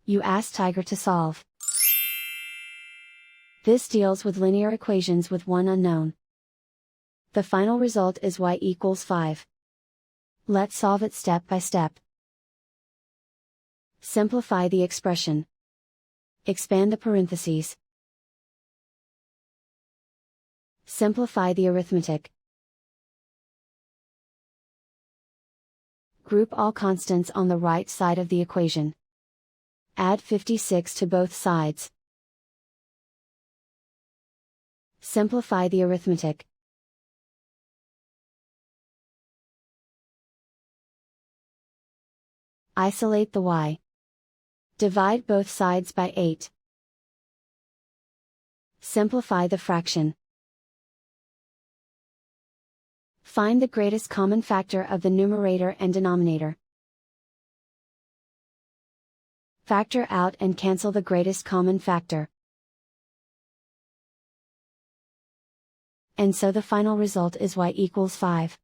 You ask Tiger to solve. This deals with linear equations with one unknown. The final result is y equals 5. Let's solve it step by step. Simplify the expression. Expand the parentheses. Simplify the arithmetic. Group all constants on the right side of the equation. Add 56 to both sides. Simplify the arithmetic. Isolate the y. Divide both sides by 8. Simplify the fraction. Find the greatest common factor of the numerator and denominator. Factor out and cancel the greatest common factor. And so the final result is y equals 5.